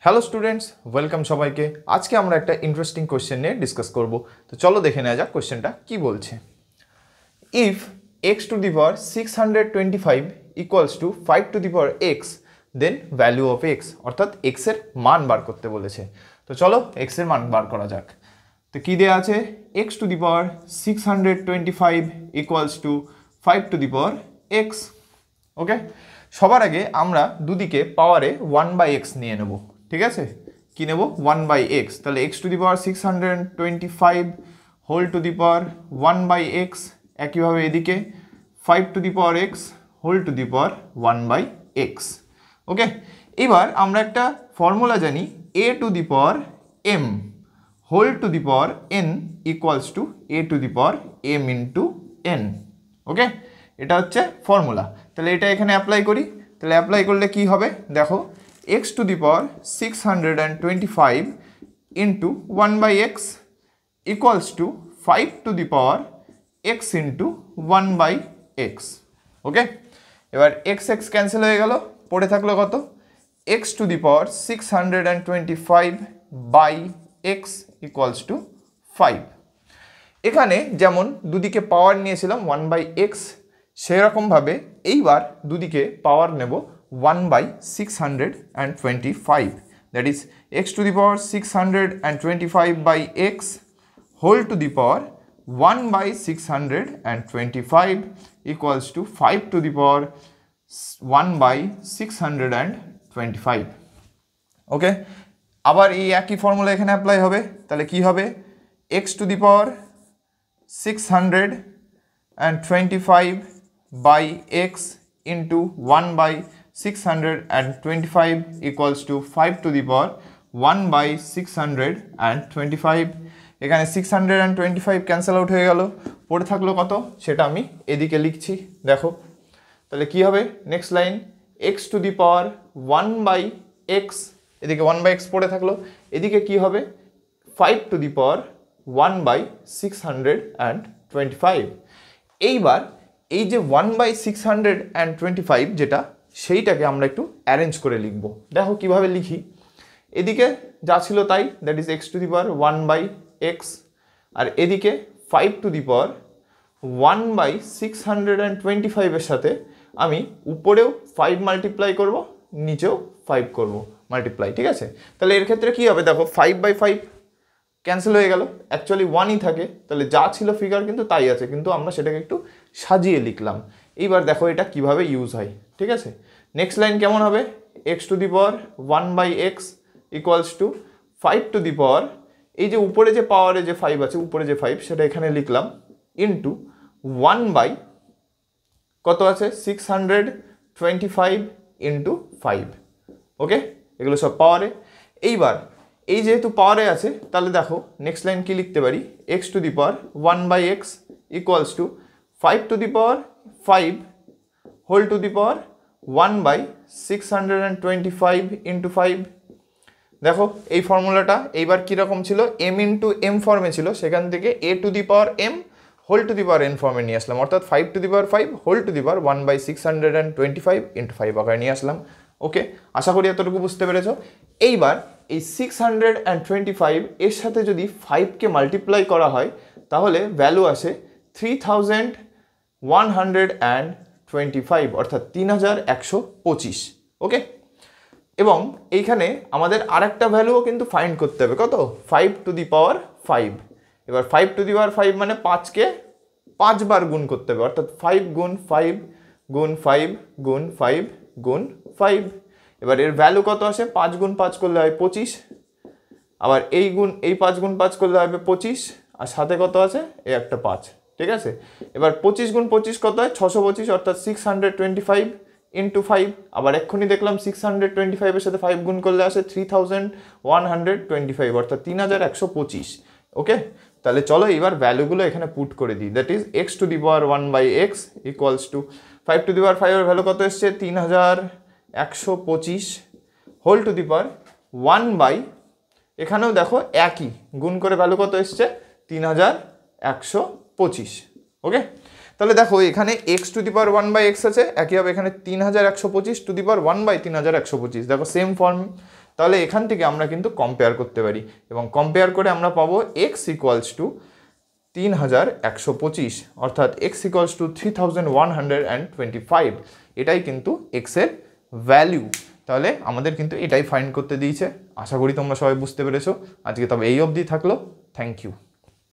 Hello students, welcome সবাইকে। আজকে আমরা একটা ইন্টারেস্টিং কোয়েশ্চেন নিয়ে ডিসকাস করব। তো চলো দেখে নেওয়া যাক কোয়েশ্চেনটা কি বলছে। If x to the power 625 equals to 5 to the power x, then value of x, অর্থাৎ এক্স এর মান বার করতে বলেছে। তো চলো এক্স এর মান বার করা যাক। তো কি দেওয়া আছে? X to the power 625 equals to 5 to the power x. Okay, সবার আগে আমরা দুদিকে পাওয়ারে 1/x নিয়ে নেব। ঠিক আছে, কি নেব? 1/x। তাহলে x to the power 625 whole to the power 1/x, একইভাবে এদিকে 5 to the power x whole to the power 1/x। Okay, এবার আমরা একটা ফর্মুলা জানি, a to the power m whole to the power n equals to a to the power m into n। Okay, এটা হচ্ছে formula. তাহলে এটা এখানে apply করি। তাহলে অ্যাপ্লাই করলে কি হবে দেখো, x to the power 625 into 1/x equals to 5 to the power x into 1/x। Okay, এবার এক্স এক্স ক্যান্সেল হয়ে গেল, পড়ে থাকলো কত? X to the power 625 by x equals to 5। এখানে যেমন দুদিকে পাওয়ার নিয়েছিলাম 1/x, সেরকমভাবে এইবার দুদিকে পাওয়ার নেব 1/625, that is x to the power 625 by x whole to the power 1/625 equals to 5 to the power 1/625। Okay, আবার এই একই ফর্মুলা এখানে অ্যাপ্লাই হবে। তাহলে কি হবে? X to the power 625 by x into 1/625 equals to 5 to the power 1/625। এখানে 625 cancel out হয়ে গেল, পড়ে থাকলো কত সেটা আমি এদিকে লিখছি। দেখো তাহলে কি হবে, next line x to the power 1/x, এদিকে 1/x পড়ে থাকলো, এদিকে কি হবে 5 টু দি পাওয়ার 1/625। এইবার এই যে 1/625 যেটা, সেইটাকে আমরা একটু অ্যারেঞ্জ করে লিখব। দেখো কিভাবে লিখি, এদিকে যা ছিল তাই, that is x to the power 1/x, আর এদিকে 5 টু দি পাওয়ার 1/625 এর সাথে আমি উপরেও 5 মাল্টিপ্লাই করব, নিচেও 5 করব মাল্টিপ্লাই। ঠিক আছে, তাহলে এর ক্ষেত্রে কি হবে দেখো, 5/5 ক্যান্সেল হয়ে গেল, অ্যাকচুয়ালি 1ই থাকে, তাহলে যা ছিল ফিগার কিন্তু তাই আছে, কিন্তু আমরা সেটাকে একটু সাজিয়ে লিখলাম। এইবার দেখো এটা কিভাবে ইউজ হয়। ঠিক আছে, নেক্সট লাইন কেমন হবে, x to the power 1/x equals to 5 to the power, এই যে উপরে যে পাওয়ারে যে 5 আছে, উপরে যে 5 সেটা এখানে লিখলাম, ইন্টু 1/ কত আছে 625 ইন্টু 5। ওকে, এগুলো সব পাওয়ারে। এইবার এই যেহেতু পাওয়ারে আছে, তাহলে দেখো নেক্সট লাইন কি লিখতে পারি, x to the power 1/x equals to 5 to the power 5 whole to the power 1/625 into 5। দেখো এই ফর্মুলাটা এইবার কীরকম ছিল, এম ইন্টু এম ফর্মে ছিল, সেখান থেকে a to the power m whole to the power n ফর্মে নিয়ে আসলাম, অর্থাৎ 5 to the power 5 whole to the power 1/625 into 5 আকারে নিয়ে আসলাম। ওকে, আশা করি এতটুকু বুঝতে পেরেছো। এইবার এই 625 এর সাথে যদি 5কে মাল্টিপ্লাই করা হয়, তাহলে ভ্যালু আসে 3125, অর্থাৎ 3125। ওকে, এবং এইখানে আমাদের আরেকটা ভ্যালুও কিন্তু ফাইন্ড করতে হবে, কত? 5 টু দি পাওয়ার 5। এবার 5 টু দি পাওয়ার 5 মানে 5কে 5 বার গুণ করতে হবে, অর্থাৎ 5 গুণ 5 গুণ 5 গুণ 5 গুণ 5। এবার এর ভ্যালু কত আসে, 5 গুণ 5 করলে হয় 25, আবার এই 5 গুণ 5 করলে হবে 25, আর সাথে কত আছে এই একটা 5। ঠিক আছে, এবার 25 গুণ 25 কত হয় 625, অর্থাৎ 625 ইন্টু 5। আবার এক্ষুনি দেখলাম 625 এর সাথে 5 গুণ করলে আসে 3125, অর্থাৎ 3125। ওকে, তাহলে চলো এবার ভ্যালুগুলো এখানে পুট করে দিই, that is x to the power 1/x equals to 5 to the power 5 এর ভ্যালু কত এসছে 3125 হোল টু দি পাওয়ার 1/, এখানেও দেখো একই গুণ করে ভ্যালু কত এসছে 3125। ওকে, তাহলে দেখো এখানে x to the power 1/x আছে, একইভাবে এখানে 3125 টু দি পাওয়ার 1/3125, দেখো সেম ফর্ম তাহলে এখান থেকে আমরা কিন্তু কম্পেয়ার করতে পারি এবং কম্পেয়ার করে আমরা পাবো এক্স ইকুয়ালস টু 3125, অর্থাৎ এক্স ইকুয়ালস টু 3125, এটাই কিন্তু এক্সের ভ্যালু। তাহলে আমাদের কিন্তু এটাই ফাইন্ড করতে দিয়েছে। আশা করি তোমরা সবাই বুঝতে পেরেছো। আজকে তবে এই অবধি থাকলো। Thank you.